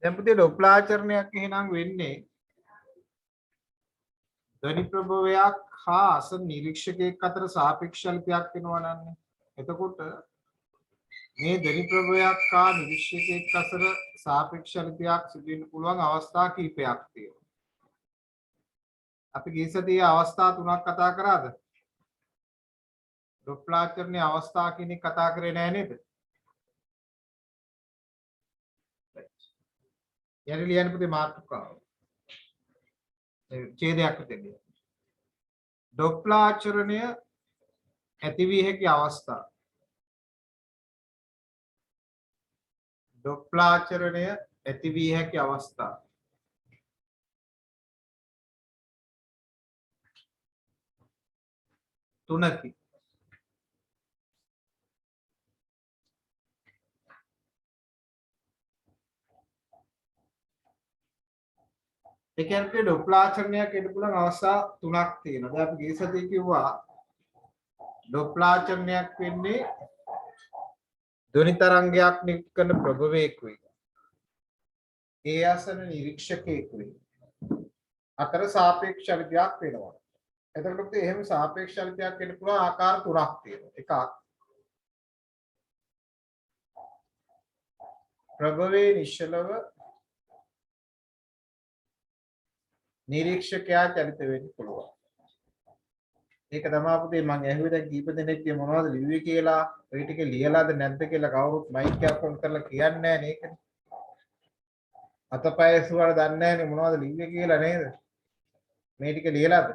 දැන් පුතේ ඩොප්ලාචරණයක් එහෙනම් වෙන්නේ ධ්වනි ප්‍රභවයක් හා අසන නිරීක්ෂකයෙක් අතර සාපේක්ෂල්පයක් වෙනවා නන්නේ. එතකොට මේ ධ්වනි ප්‍රභවයක් හා නිරීක්ෂකයෙක් අතර සාපේක්ෂල්පයක් සිදු වෙන්න පුළුවන් අවස්ථා කිහිපයක් තියෙනවා. අපි ගිය සතියේ අවස්ථා තුනක් කතා කරාද? ඩොප්ලාචරණයේ අවස්ථා කියන එක කතා කරේ නෑ නේද? යරි ලියන්න පුතේ මාතෘකාව. ඡේදයක් දෙන්නේ. ඩොප්ලාචරණය ඇති විය හැකි අවස්ථා. ඩොප්ලාචරණය ඇති විය හැකි අවස්ථා. තුනකි. ඒ කියන්නේ ඩොප්ලාචරණයක් එන්න පුළුවන් අවස්ථා තුනක් තියෙනවා. දැන් අපි ගිය සතියේ කිව්වා ඩොප්ලාචරණයක් වෙන්නේ ධ්වනි තරංගයක් නිකුත් කරන ප්‍රභවයකුයි. ඒ ආසන නිරීක්ෂකයෙකුයි. අතර සාපේක්ෂ චලිතයක් වෙනවා. එතකොට එහෙම සාපේක්ෂ චලිතයක් වෙන්න පුළුවන් ආකාර තුනක් තියෙනවා. එකක් ප්‍රභවයේ නිශ්චලව නිරීක්ෂකයා චලිත වෙන්න පුළුවන්. ඒක තමයි පුතේ මම ඇහුවේ දැන් කීප දෙනෙක්ගේ මොනවද ලිව්වේ කියලා. ඔය ටික ලියලාද නැද්ද කියලා කවුරුත් මයික් එකක් ඔන් කරලා කියන්නේ නැහැ නේද? අතපය සුවර දන්නේ නැහැ නේ මොනවද ලිව්වේ කියලා නේද? මේ ටික ලියලාද?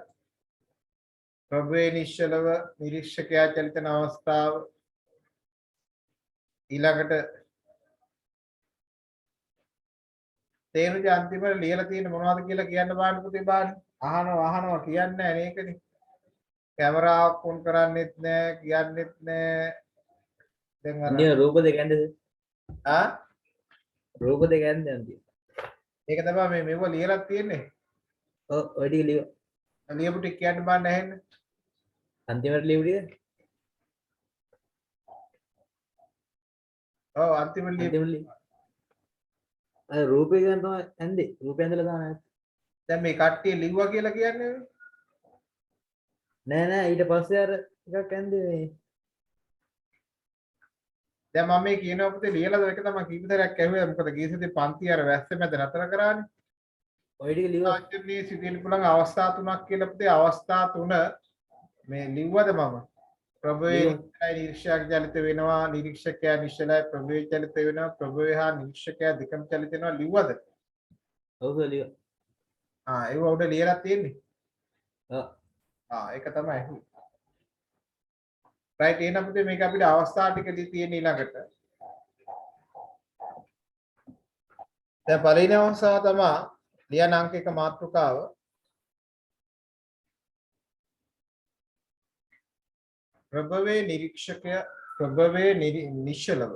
ප්‍රභවයේ නිශ්චලව නිරීක්ෂකයා චලිත වෙන අවස්ථාව ඊළඟට තේරුජ අන්තිමට ලියලා තියෙන මොනවද කියලා කියන්න බාන්න පුතේ බාන්න. අහනවා කියන්නේ නැහැ නේකනේ. කැමරාවක් ඔන් කරන්නෙත් නැහැ කියන්නෙත් නැහැ. දැන් අර අන්තිම රූප දෙක ඇන්දද? ආ රූප දෙක ඇන්ද අන්තිම. ඒක තමයි මේ මෙව ලියලා තියෙන්නේ. ඔව් ඔය ටික ලියව. ලියපු ටික කියන්න බාන්න ඇහෙන්න. අන්තිමට ලියු ටික. ඔව් අන්තිමට ලියපු. අන්තිමට ලියු. අය රූපේ ගන්න තමයි ඇන්දේ. රූපය ඇන්දලා දාන ඇත්ත. දැන් මේ කට්ටිය ලිව්වා කියලා කියන්නේ නෑ ඊට පස්සේ අර එකක් ඇන්දේ මේ. දැන් මම මේ කියනවා පුතේ ලියලාද ඒක තමයි කීප සැරයක් ඇහුවේ මොකද ගියසති පන්ති අර වැස්ස මැද නතර කරානේ. ඔය ටික ලියව. ආචරණයේ සිදුවෙන්න පුළුවන් අවස්ථා තුනක් කියලා පුතේ අවස්ථා තුන මේ ලිව්වද මම? ප්‍රභවයේ නිරීක්ෂකයා චලිත වෙනවා නිරීක්ෂකයා නිශ්චලයි ප්‍රභවයේ චලිත වෙනවා ප්‍රභවය හා නිරීක්ෂකයා දෙකම චලිත වෙනවා ලිව්වද? ඔව් ලියව. ඒව උඩ ලියලා තියෙන්නේ. ඔව්. ඒක තමයි. රයිට් එහෙනම් පුතේ මේක අපිට අවස්ථා ටිකදී තියෙන ඊළඟට. දැන් පළවෙනි අවස්ථාව තමයි ලියන අංක 1 මාතෘකාව. ප්‍රභවයේ නිරීක්ෂකය ප්‍රභවයේ නිශ්චලව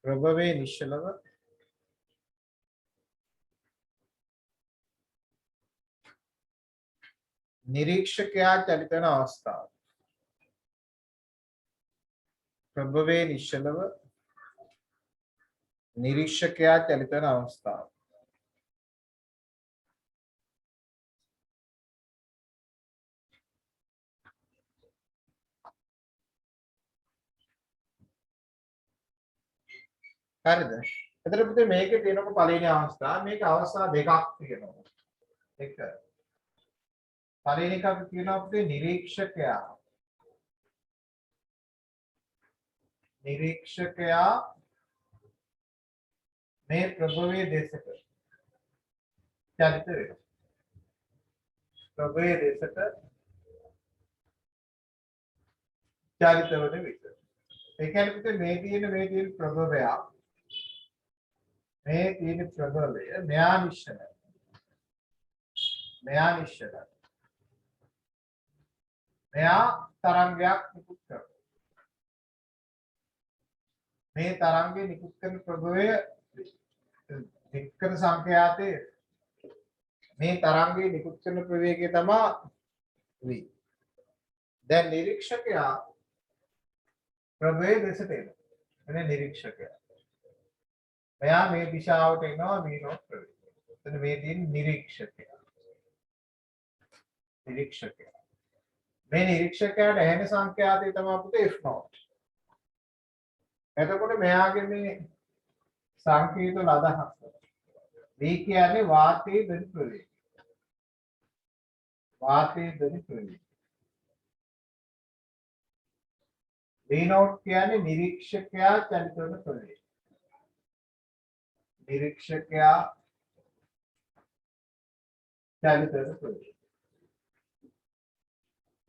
ප්‍රභවයේ නිශ්චලව නිරීක්ෂකයා චලිත වෙන අවස්ථාව. ප්‍රභවයේ නිශ්චලව නිරීක්ෂකයා චලිත වෙන අවස්ථාව. හරිද? එතකොට පුතේ මේකේ තියෙනකො පළවෙනි අවස්ථාව මේක අවස්ථා දෙකක් තියෙනවා. එක පළවෙනි එක අපි කියනවා පුතේ නිරීක්ෂකයා මේ ප්‍රභවයේ දෙසට චලිත වෙනවා. ප්‍රභවයේ දෙසට චලිත වෙන විට. ඒ කියන්නේ පුතේ මේ තියෙන ප්‍රභවය මේ තියෙන ප්‍රභවය මෙයා නිශ්චලයි. මෙයා තරංගයක් නිකුත් කරනවා. මේ තරංගය නිකුත් කරන ප්‍රභවය එක්කන සංඛ්‍යාතේ මේ තරංගය නිකුත් කරන ප්‍රවේගය තමයි v. දැන් නිරීක්ෂකයා ප්‍රභවයේ දෙසට එනවා. එනේ නිරීක්ෂකයා මෙයා මේ දිශාවට එනවා v not ප්‍රවේගය. එතන මේ තියෙන නිරීක්ෂකයා. නිරීක්ෂකයා. මේ නිරීක්ෂකයාට ඇහෙන සංඛ්‍යාතය තමයි පුතේ f not. එතකොට මෙයාගේ මේ සංකේත අදහස. v කියන්නේ වාතයේ ධන ප්‍රවේගය. වාතයේ ධන ප්‍රවේගය. v not කියන්නේ නිරීක්ෂකයා චලිත වන ප්‍රවේගය. නිරීක්ෂකයා චලිත වන ප්‍රවේගය.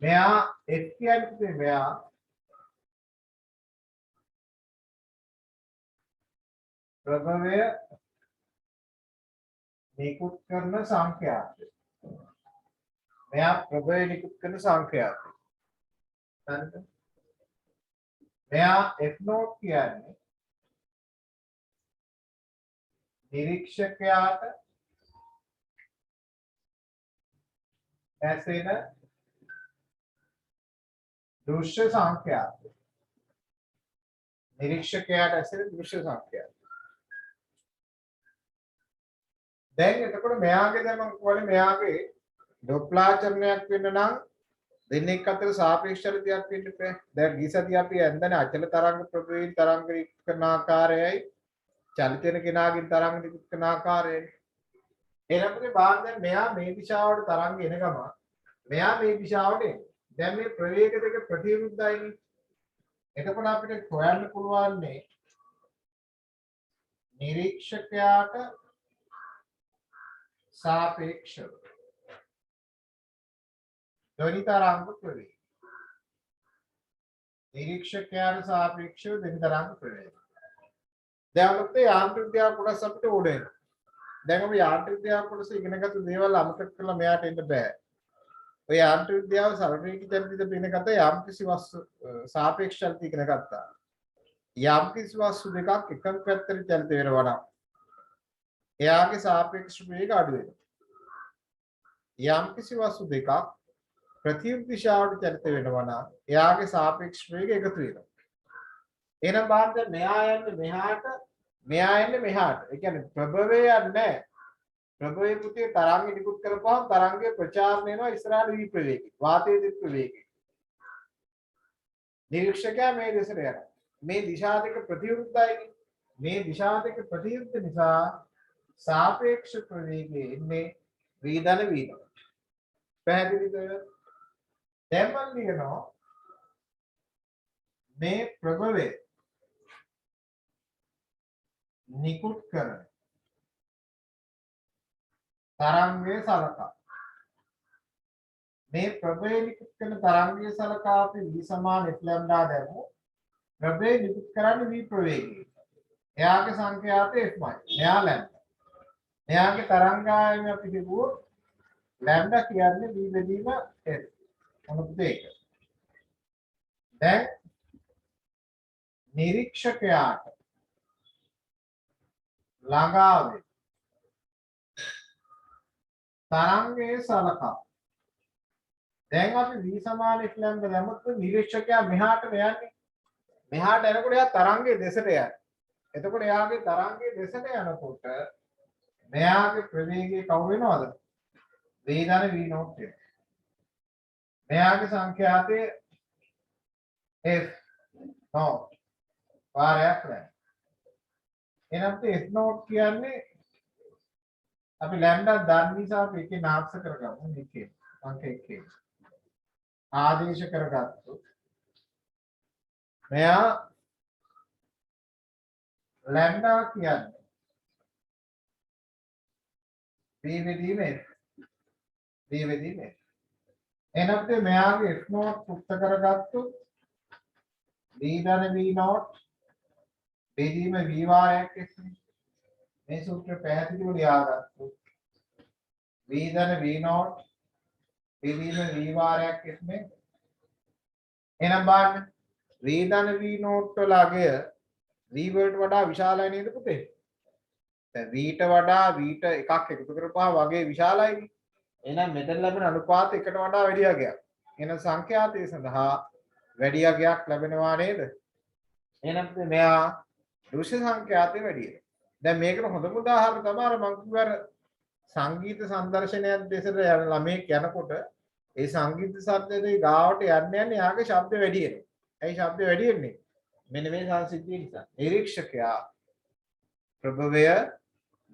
මෙයා f කියන්නේ මෙයා ප්‍රභවය නිකුත් කරන සංඛ්‍යාතය. මෙයා ප්‍රභවය නිකුත් කරන සංඛ්‍යාතය. හරිද? මෙයා f not කියන්නේ නිරීක්ෂකයාට ඇසෙන දෘශ්‍ය සංඛ්‍යාතය. නිරීක්ෂකයාට ඇසෙන දෘශ්‍ය සංඛ්‍යාතය. දැන් එතකොට මෙයාගේ දැන් මම කියන්නේ මෙයාගේ ඩොප්ලාචරණයක් වෙන්න නම් දෙන්නෙක් අතර සාපේක්ෂ චරිතයක් වෙන්න බෑ. දැන් ගිසදී අපි ඇන්දනේ අචල තරංග ප්‍රවේගී තරංග කරන ආකාරයයි චලිත වෙන කෙනාගේ තරංග නිකුත් කරන ආකාරයයි. එනකොට බාහිර දැන් මෙයා මේ දිශාවට තරංග එන ගම මෙයා මේ දිශාවට එන්නේ. දැන් මේ ප්‍රවේග දෙක ප්‍රතිවිරුද්ධයිනේ. එතකොට අපිට හොයන්න පුළුවන් නිරීක්ෂකයාට सापेक्षव ध्वनि तरंग प्रवेग निरीक्षकයාට सापेक्षව ध्वनि तरंग प्रवेग දැන් අපිට යාන්ත්‍රික විද්‍යාව කොටස අපිට ඕනේ. දැන් අපි යාන්ත්‍රික විද්‍යාව කොටස ඉගෙනගත්තු දේවල් අමතක කරලා මෙයාට එන්න බෑ. ඔය යාන්ත්‍රික විද්‍යාව සරලීකృత චරිත ඉගෙනගත්ත යම්කිසි වස්තු සාපේක්ෂ චලිත ඉගෙන ගත්තා. යම්කිසි වස්තු දෙකක් එකම පැත්තට චලිත වෙනවා නම් එයාගේ සාපේක්ෂ වේගය අඩු වෙනවා. යම්කිසි වස්තු දෙකක් ප්‍රතිවිරුද්ධ දිශාවට චලිත වෙනවා නම් එයාගේ සාපේක්ෂ වේගය එකතු වෙනවා. එහෙනම් බලන්න මෙයා යන්නේ මෙහාට මෙයා යන්නේ මෙහාට. ඒ කියන්නේ ප්‍රභවය යන්නේ ප්‍රභවයේ පුතේ තරංග නිකුත් කරපුවාම තරංගයේ ප්‍රචාරණය වෙනවා ඉස්සරහට වී ප්‍රවේගී. වාතයේ දික් ප්‍රවේගී. නිරීක්ෂකයා මේ දෙසට යනවා. මේ දිශා දෙක ප්‍රතිවිරුද්ධයි. මේ දිශා දෙක ප්‍රතිවිරුද්ධ නිසා सापेक्ष प्रवेगे इनमें वीधन वीध පැහැදිලිද? දැන් මම ලියනවා මේ ප්‍රභවය නිකුත් කරන තරංගයේ සලකා මේ ප්‍රභවය නිකුත් කරන තරංගයේ සලකා අපි v සමාන f ලැම්ඩා දැමු. ප්‍රභවය නිකුත් කරන්නේ v ප්‍රවේගය. එයාගේ සංඛ්‍යාතය f මයි. එයා ලැම්ඩා. එයාගේ තරංගායම අපි කිව්වොත් ලැම්ඩා කියන්නේ v බෙදීම f. මොනවද ඒක? දැන් නිරීක්ෂකයාට ළඟා වේ තරංගයේ සලකා. දැන් අපි v සමාන f ලැම්ඩා දැම්මොත් නිරීක්ෂකයා මෙහාට යන්නේ. මෙහාට යනකොට එයා තරංගයේ දෙසට යනවා. එතකොට එයාගේ තරංගයේ දෙසට යනකොට මෙයාගේ ප්‍රවේගය කවුරු වෙනවද? වේදන v not වෙනවා. මෙයාගේ සංඛ්‍යාතය f not වාරයක් නැහැ. එහෙනම් f not කියන්නේ අපි ලැම්ඩා දන්න නිසා අපි එකේ නාක්ෂ කරගමු. එකේ අංක එකේ ආදේශ කරගත්තොත් මෙයා ලැම්ඩා කියන්නේ v බෙදීම f. v බෙදීම f. එනකොට මෙයාගේ f not පුක්ත කරගත්තොත් v ධන v not බෙදීම v වාරයක් f. මේ සූත්‍රය පැහැදිලිව ලියාගත්තොත් v ධන v not බෙදීම v වාරයක් f නේ. එහෙනම් බලන්න v ධන v not වල අගය v වලට වඩා විශාලයි නේද පුතේ? දැන් v ට වඩා v ට එකක් එකතු කරපුවා වගේ විශාලයි. එහෙනම් මෙතන ලැබෙන අනුපාත එකට වඩා වැඩි අගයක්. එහෙනම් සංඛ්‍යාතය සඳහා වැඩි අගයක් ලැබෙනවා නේද? එහෙනම් මෙයා දෘශ්‍ය සංඛ්‍යාතය වැඩි වෙනවා. දැන් මේකට හොඳම උදාහරණ තමයි අර මං කිව්වා සංගීත සංදර්ශනයක් දෙසට යන ළමයෙක් යනකොට ඒ සංගීත ශබ්දයේ ගාවට යන්නේ යාගේ ශබ්ද වැඩි වෙනවා. ඇයි ශබ්ද වැඩි වෙන්නේ? මෙන්න මේ සංසිද්ධිය නිසා. නිරීක්ෂකයා ප්‍රභවය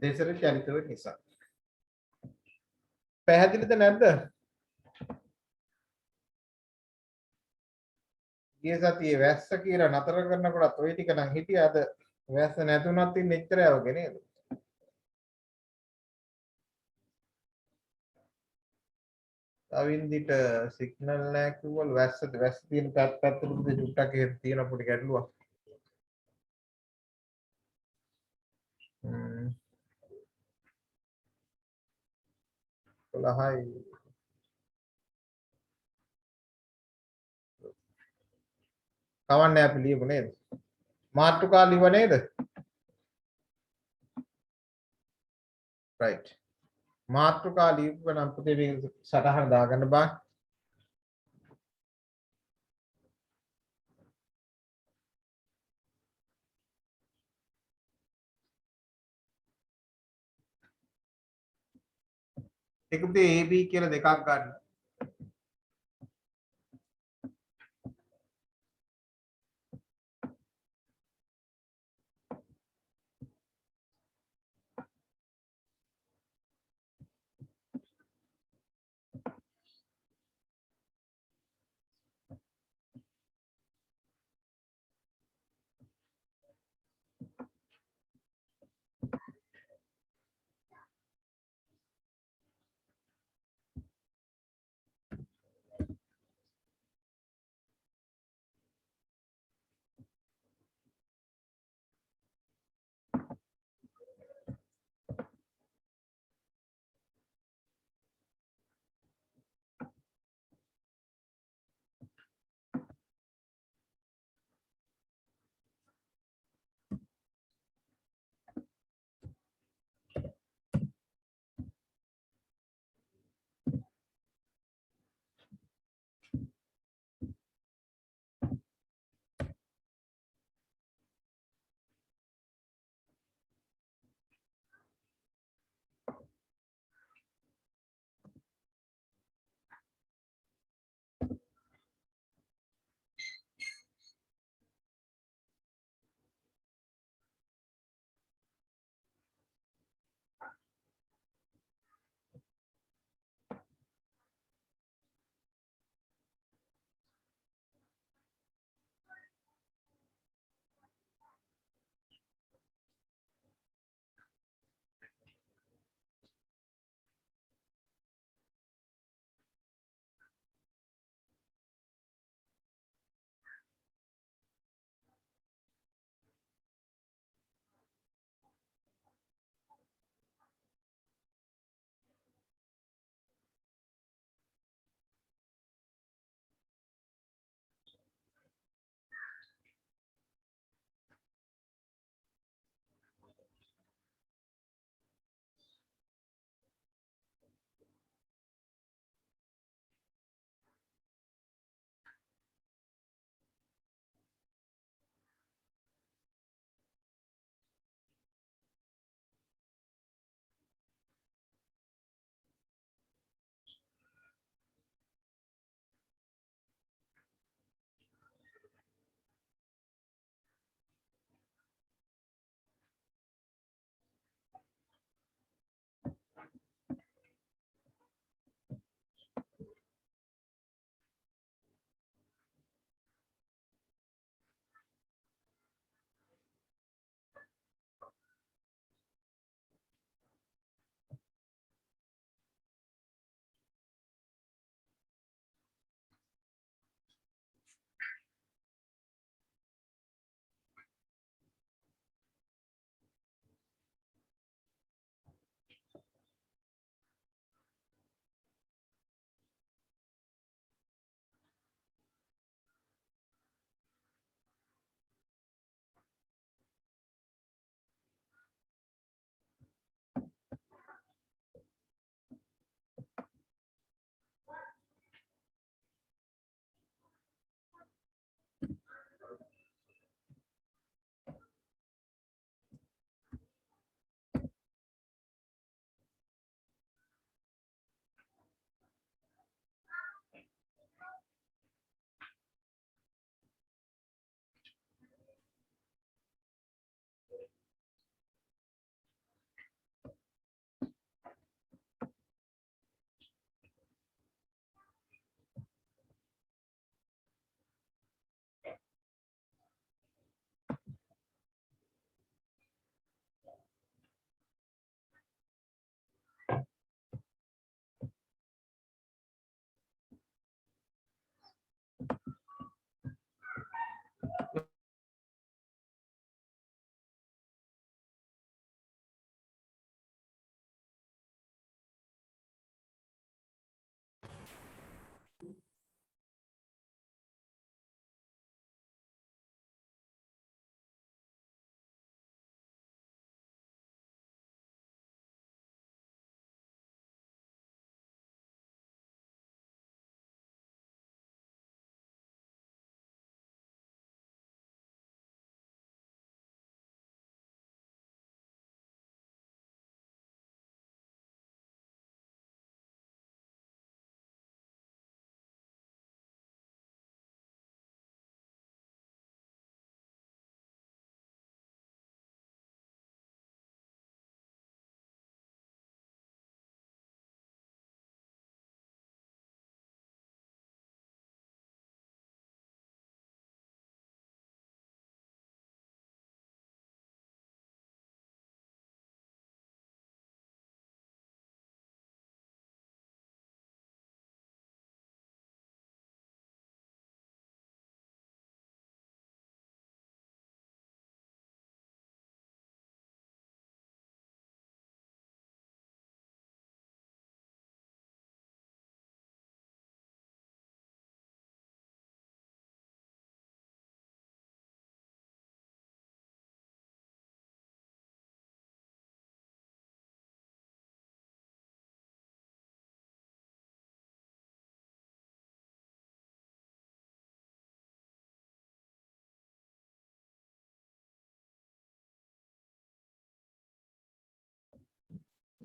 දෙසට චලිත වෙන නිසා. පැහැදිලිද නැද්ද? ගිය සතියේ වැස්ස කියලා නතර කරනකොටත් ওই ටික නම් හිටියා. අද වැස්ස නැතුණත් ඉන්නේ එච්චරයි වගේ නේද? අවින්දිට සිග්නල් නැහැ කිව්වලු වැස්ස තියෙන පැත්තට චුට්ටක් එහෙම තියෙන පොඩි ගැටලුවක්. 12යි කවන්නේ අපි ලියමු නේද? මාතෘකා ලියව නේද? right. මාතෘකා ලියපු නම් පුතේ මේ සටහන දාගන්න බෑ. ඒක පුතේ AB කියලා දෙකක් ගන්න.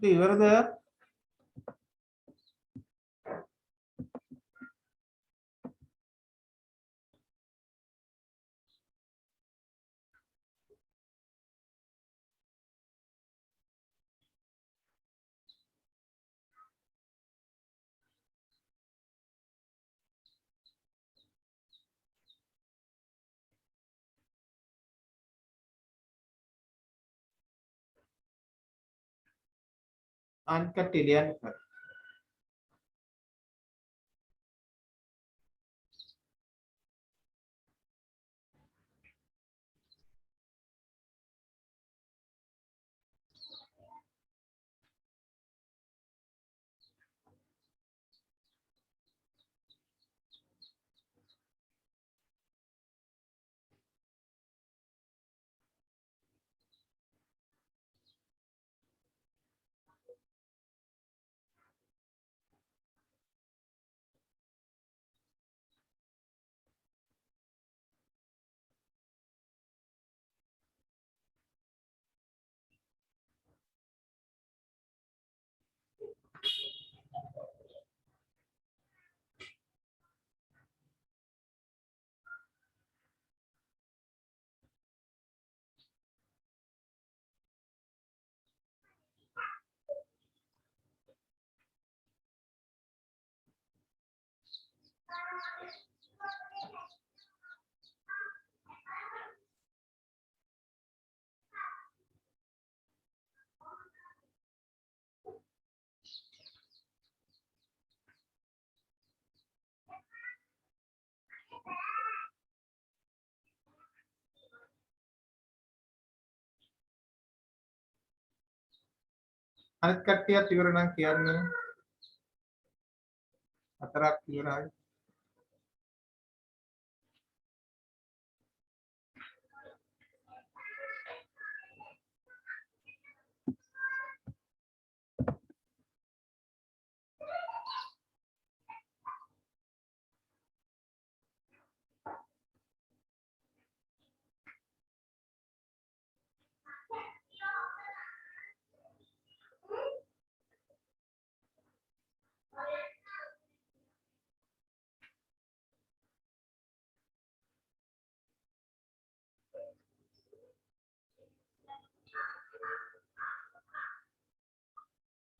ඉතින් ඉවරද? අනිත් කට්ටිය ලියන්න එපා. අනිත් කට්ටියත් ඉවර නම් කියන්න. හතරක් ඉවරයි.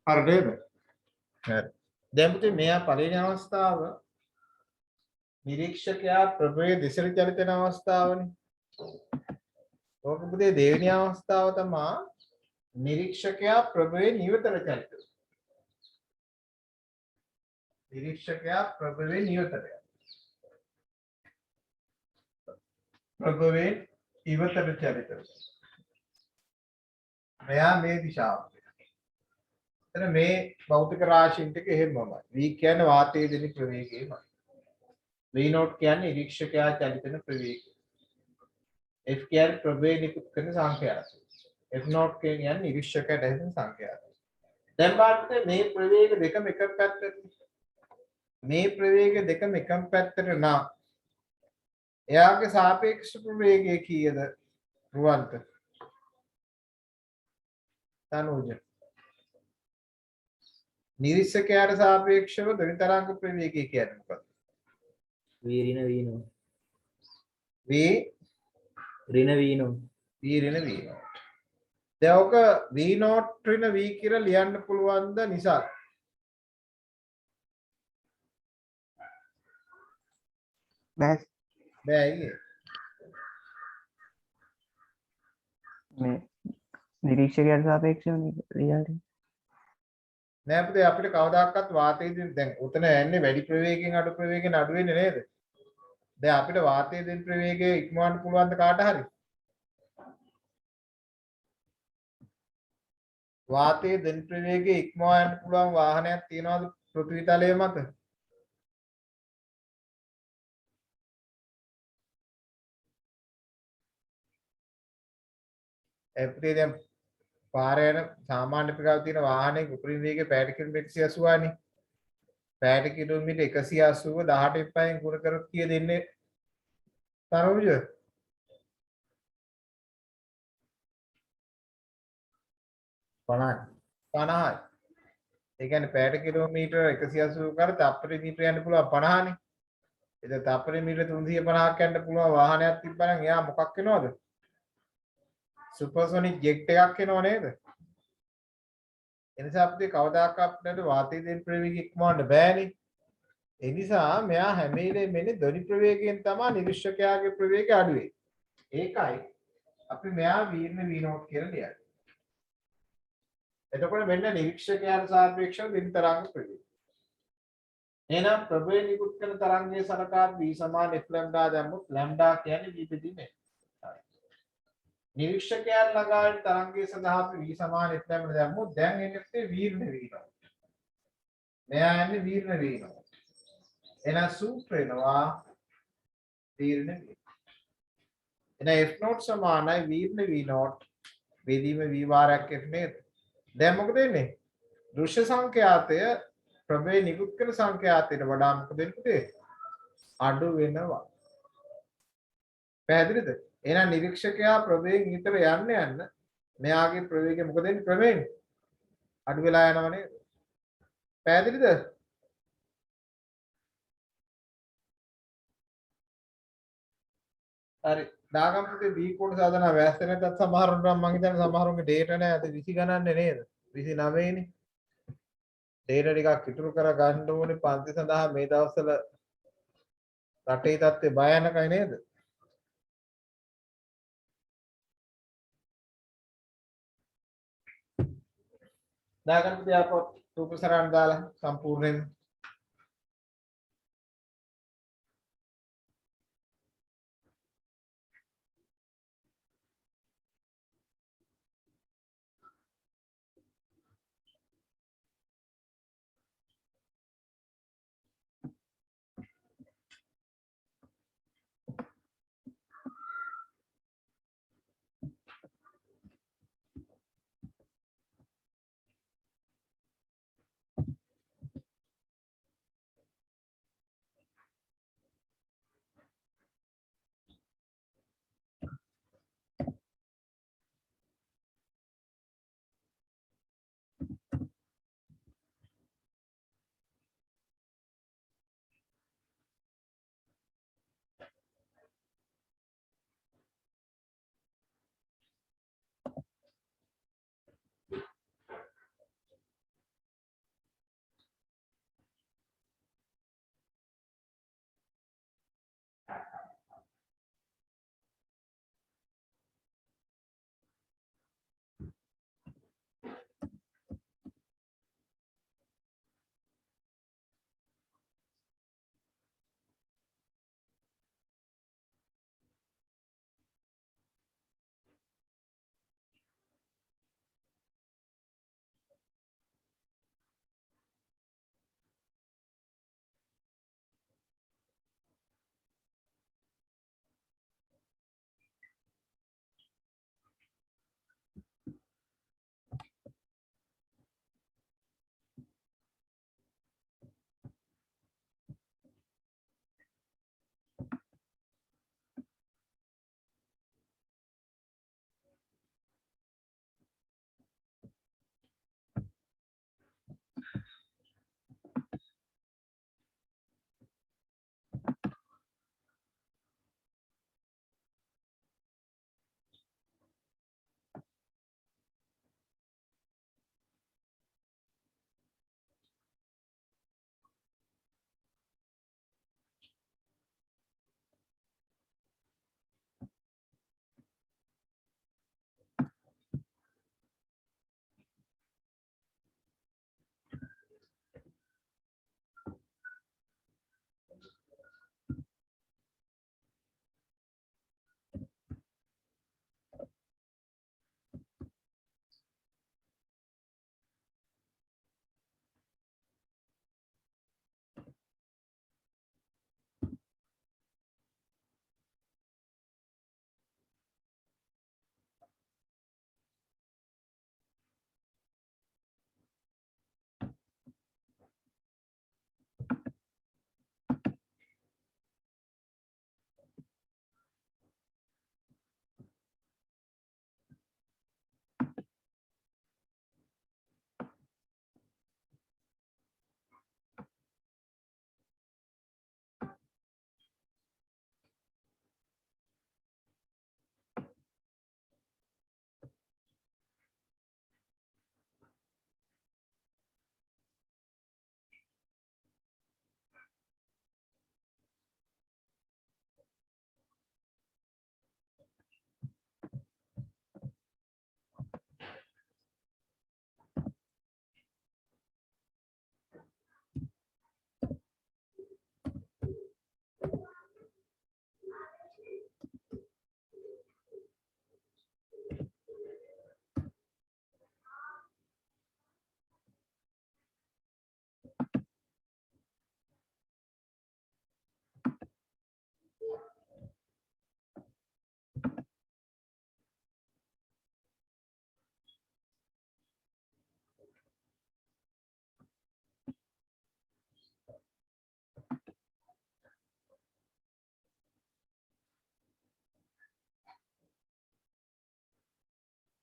හරිද? හරි. දැන් පුතේ මෙයා පළවෙනි අවස්ථාව නිරීක්ෂකයා ප්‍රභවයේ දෙසට චලිත වෙන අවස්ථාවනේ. ඕක පුතේ දෙවෙනි අවස්ථාව තමයි නිරීක්ෂකයා ප්‍රභවයේ නිවතර චලිත. නිරීක්ෂකයා ප්‍රභවයේ නිවතර. ප්‍රභවයේ ඉවතර චලිත. මෙයා මේ දිශාවට. එතන මේ භෞතික රාශීන් ටික එහෙමමයි. V කියන්නේ වාතයේ දෙන ප්‍රවේගයමයි. V නෝට් කියන්නේ නිරීක්ෂකයා චලිත වෙන ප්‍රවේගය. F කියන්නේ ප්‍රභවයේ නිකුත් කරන සංඛ්‍යාව. F නෝට් කියන්නේ නිරීක්ෂකයාට ඇහෙන සංඛ්‍යාව. දැන් බලන්න මේ ප්‍රවේග දෙකම එක පැත්තට. මේ ප්‍රවේග දෙකම එකම පැත්තට නම් එයාගේ සාපේක්ෂ ප්‍රවේගය කීයද? රුවන්ත. තනුජ. නිරීක්ෂකයාට සාපේක්ෂව ධ්වනි තරංග ප්‍රවේගය කියන්නේ මොකක්ද? V ඍණ V නෝ. V ඍණ V නෝ. V ඍණ V නෝට්. දැන් ඔක V නෝට් ඍණ V කියලා ලියන්න පුළුවන්ද නිසා? බෑ බෑ අයියේ. මේ නිරීක්ෂකයට සාපේක්ෂව රියල්ටි නෑ පුතේ අපිට කවදාකවත් වාතයේදී දැන් උතන යන්නේ වැඩි ප්‍රවේගයෙන් අඩු ප්‍රවේගයෙන් අඩු වෙන්නේ නේද? දැන් අපිට වාතයේ දෙන ප්‍රවේගය ඉක්මවන්න පුළුවන් ද කාට හරි? වාතයේ දෙන ප්‍රවේගය ඉක්මවා යන්න පුළුවන් වාහනයක් තියනවාද පෘථිවි තලයේ මත? අපිට දැන් පාරේ යන සාමාන්‍ය ප්‍රකාරව තියෙන වාහනේ උපරිම වේගය පැයට කිලෝමීටර් 180 නේ. පැයට කිලෝමීටර් 180 18 පහෙන් ගුණ කරොත් කීය දෙන්නේ? තරවුද? 50. 50යි. ඒ කියන්නේ පැයට කිලෝමීටර 180 කර තප්පර මීටර යන්න පුළුවන් 50නේ. එතකොට තප්පර මීටර 350ක් යන්න පුළුවන් වාහනයක් තිබ්බනම් එයා මොකක් වෙනවද? සුපර්සොනික් ජෙට් එකක් එනව නේද? එනිසා අපිට කවදාකවත් අපිට වාතයේ දෙන ප්‍රවේගය ඉක්මවන්න බෑනේ. ඒ නිසා මෙයා හැම වෙලේම මෙන්නේ ධ්වනි ප්‍රවේගයෙන් තමයි නිරීක්ෂකයාගේ ප්‍රවේගය අඩු වෙන්නේ. ඒකයි අපි මෙයා වීර්ණ වීනෝට් කියලා ලියන්නේ. එතකොට මෙන්න නිරීක්ෂකයාට සාපේක්ෂව දින තරංග ප්‍රවේගය. එහෙනම් ප්‍රභේද නිකුත් කරන තරංගයේ සරකා v සමාන f ලැම්ඩා දැම්මොත් ලැම්ඩා කියන්නේ v බෙදීමේ. නිරීක්ෂකයන් ළඟාට තරංගයේ සඳහා අපි v සමාන f ලැම්ඩා දැම්මොත් දැන් එන්නේ වීර්ණ වීනෝට්. මෙයා යන්නේ වීර්ණ වීනෝට්. එහෙනම් සූත්‍ර වෙනවා වීර්ණ වීනෝට්. එහෙනම් f නෝට් සමානයි වීර්ණ වීනෝට් බෙදීම v වාරයක් f නේද? දැන් මොකද වෙන්නේ? දෘශ්‍ය සංඛ්‍යාතය ප්‍රභේද නිකුත් කරන සංඛ්‍යාතයට වඩා මොකද වෙන්නේ? අඩු වෙනවා. පැහැදිලිද? එහෙනම් නිරීක්ෂකයා ප්‍රභේදයෙන් ඊතර යන්න මෙයාගේ ප්‍රවේගය මොකද වෙන්නේ? ක්‍රමයෙන් අඩු වෙලා යනව නේද? පැහැදිලිද? හරි. දාගම් පුතේ B කෝඩ් සාධනා වැස්ස නැත්නම් සමහරුන්ට මම හිතන්නේ සමහරුන්ගේ ඩේටා නෑ අද 20 ගණන්නේ නේද? 29 නේ. ඩේටා ටිකක් ඉතුරු කර ගන්න ඕනේ පන්ති සඳහා මේ දවස්වල රටේ තත්ත්වය භයානකයි නේද? දාගම් පුතේ අපෝ රූපසරණ දාලා සම්පූර්ණයෙන්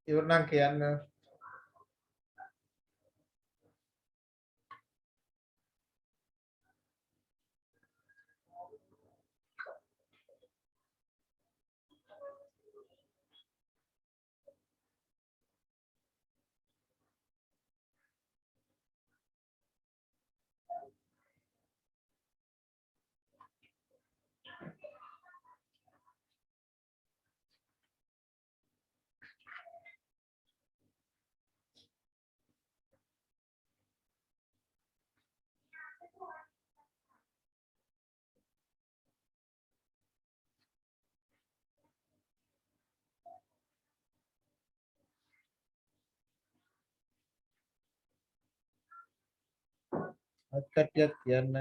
ඉවරනම් කියන්න. අත් කට්ටියක් කියන්න.